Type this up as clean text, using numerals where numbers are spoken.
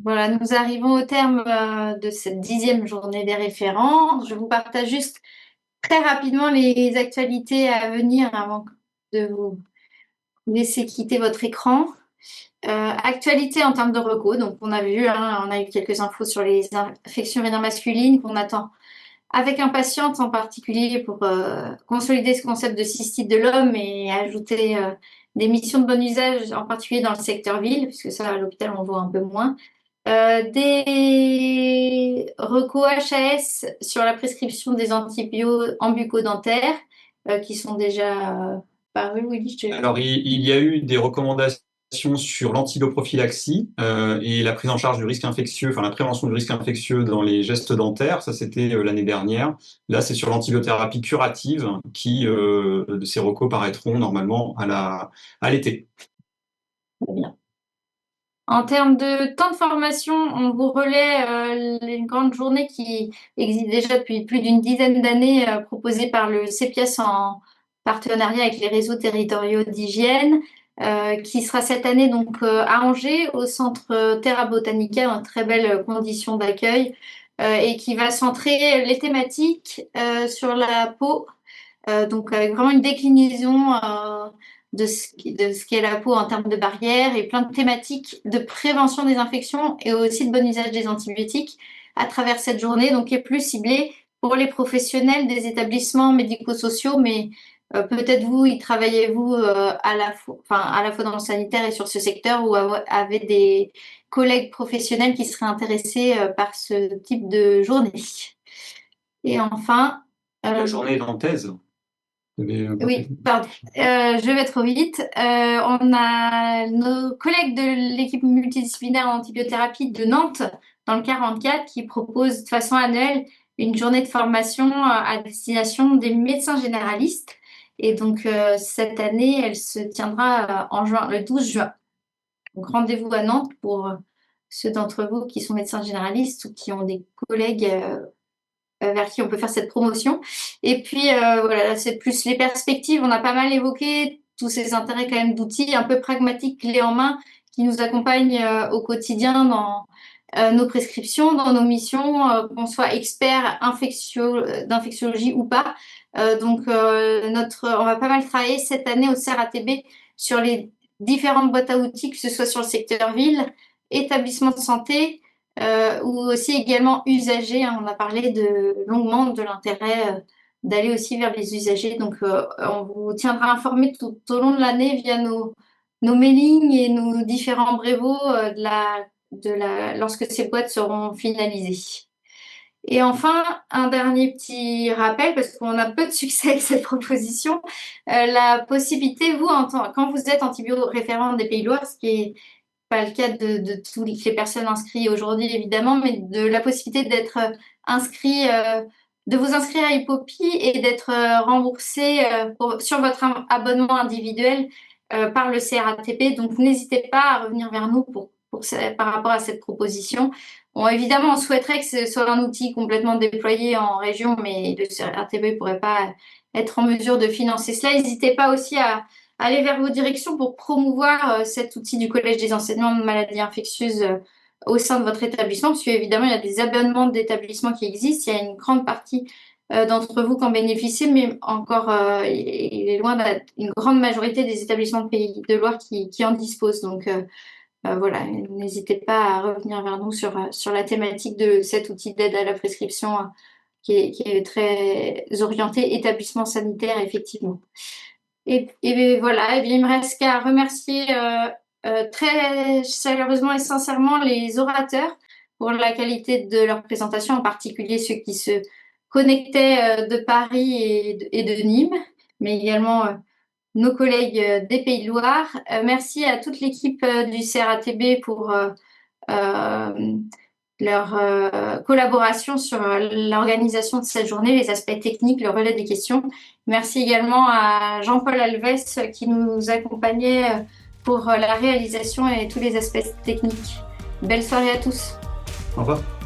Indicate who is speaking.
Speaker 1: Voilà, nous arrivons au terme de cette 10e journée des référents. Je vous partage juste très rapidement les actualités à venir avant de vous laisser quitter votre écran. Actualité en termes de recos, donc on a vu, on a eu quelques infos sur les infections urinaires masculines qu'on attend avec impatience, en particulier pour consolider ce concept de cystite de l'homme et ajouter des missions de bon usage, en particulier dans le secteur ville, puisque ça, à l'hôpital, on voit un peu moins. Des recos HAS sur la prescription des antibiotiques en bucco-dentaire qui sont déjà parus. Oui,
Speaker 2: Alors, il y a eu des recommandations sur l'antidoprophylaxie et la prise en charge du risque infectieux, enfin la prévention du risque infectieux dans les gestes dentaires. Ça, c'était l'année dernière. Là, c'est sur l'antibiothérapie curative qui, ces recos paraîtront normalement à l'été.
Speaker 1: Très bien. En termes de temps de formation, on vous relaie une grande journée qui existe déjà depuis plus d'une dizaine d'années, proposée par le CEPIAS en partenariat avec les réseaux territoriaux d'hygiène, qui sera cette année donc à Angers, au centre Terra Botanica, en très belles conditions d'accueil, et qui va centrer les thématiques sur la peau, donc avec vraiment une déclinaison de ce qu'est la peau en termes de barrières et plein de thématiques de prévention des infections et aussi de bon usage des antibiotiques à travers cette journée, donc qui est plus ciblée pour les professionnels des établissements médico-sociaux, mais peut-être vous, y travaillez-vous à la fois dans le sanitaire et sur ce secteur ou avez des collègues professionnels qui seraient intéressés par ce type de journée. Et enfin,
Speaker 2: La
Speaker 1: euh,
Speaker 2: journée nantaise.
Speaker 1: oui, pardon. Je vais trop vite. On a nos collègues de l'équipe multidisciplinaire en antibiothérapie de Nantes, dans le 44, qui proposent de façon annuelle une journée de formation à destination des médecins généralistes. Et donc, cette année, elle se tiendra en juin, le 12 juin. Donc, rendez-vous à Nantes pour ceux d'entre vous qui sont médecins généralistes ou qui ont des collègues vers qui on peut faire cette promotion. Et puis voilà, c'est plus les perspectives. On a pas mal évoqué tous ces intérêts quand même d'outils un peu pragmatiques, clés en main, qui nous accompagnent au quotidien dans nos prescriptions, dans nos missions, qu'on soit expert d'infectiologie ou pas. On va pas mal travailler cette année au CERATB sur les différentes boîtes à outils, que ce soit sur le secteur ville, établissement de santé, ou aussi également usagers, hein. On a parlé longuement de l'intérêt d'aller aussi vers les usagers. Donc, on vous tiendra informé tout au long de l'année via nos mailings et nos différents brévots lorsque ces boîtes seront finalisées. Et enfin, un dernier petit rappel, parce qu'on a peu de succès avec cette proposition, la possibilité, vous, quand vous êtes antibio-référent des Pays de Loire, ce qui est pas le cas de toutes les personnes inscrites aujourd'hui, évidemment, mais de la possibilité d'être inscrit, de vous inscrire à Hippopie et d'être remboursé sur votre abonnement individuel par le CRATP. Donc, n'hésitez pas à revenir vers nous par rapport à cette proposition. Bon, évidemment, on souhaiterait que ce soit un outil complètement déployé en région, mais le CRATP ne pourrait pas être en mesure de financer cela. N'hésitez pas aussi à aller vers vos directions pour promouvoir cet outil du Collège des enseignants de maladies infectieuses au sein de votre établissement, parce qu'évidemment, il y a des abonnements d'établissements qui existent. Il y a une grande partie d'entre vous qui en bénéficient, mais encore, il est loin d'être une grande majorité des établissements de Pays de Loire qui en disposent. Donc, voilà, n'hésitez pas à revenir vers nous sur la thématique de cet outil d'aide à la prescription qui est très orienté établissement sanitaire, effectivement. Et voilà, et bien, il me reste qu'à remercier très chaleureusement et sincèrement les orateurs pour la qualité de leur présentation, en particulier ceux qui se connectaient de Paris et de Nîmes, mais également nos collègues des Pays de Loire. Merci à toute l'équipe du CRATB pour euh, leur collaboration sur l'organisation de cette journée, les aspects techniques, le relais des questions. Merci également à Jean-Paul Alves qui nous accompagnait pour la réalisation et tous les aspects techniques. Belle soirée à tous.
Speaker 2: Au revoir.